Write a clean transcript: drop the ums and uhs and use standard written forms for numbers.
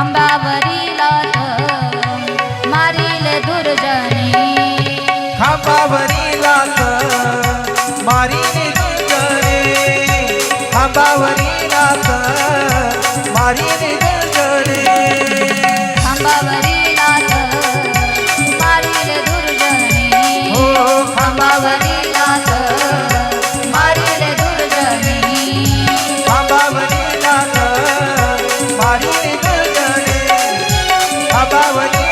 खांबावरी लाथ मारिले दुर्जनी खांबावरी लाथ मारिले दुर्जनी खांबावरी लाथ मारिले दुर्जनी खांबावरी लाथ मारिले दुर्जनी हो खांबावरी लाथ मारिले दुर्जनी खांबावरी लाथ मारिले दुर्जनी खांबावरी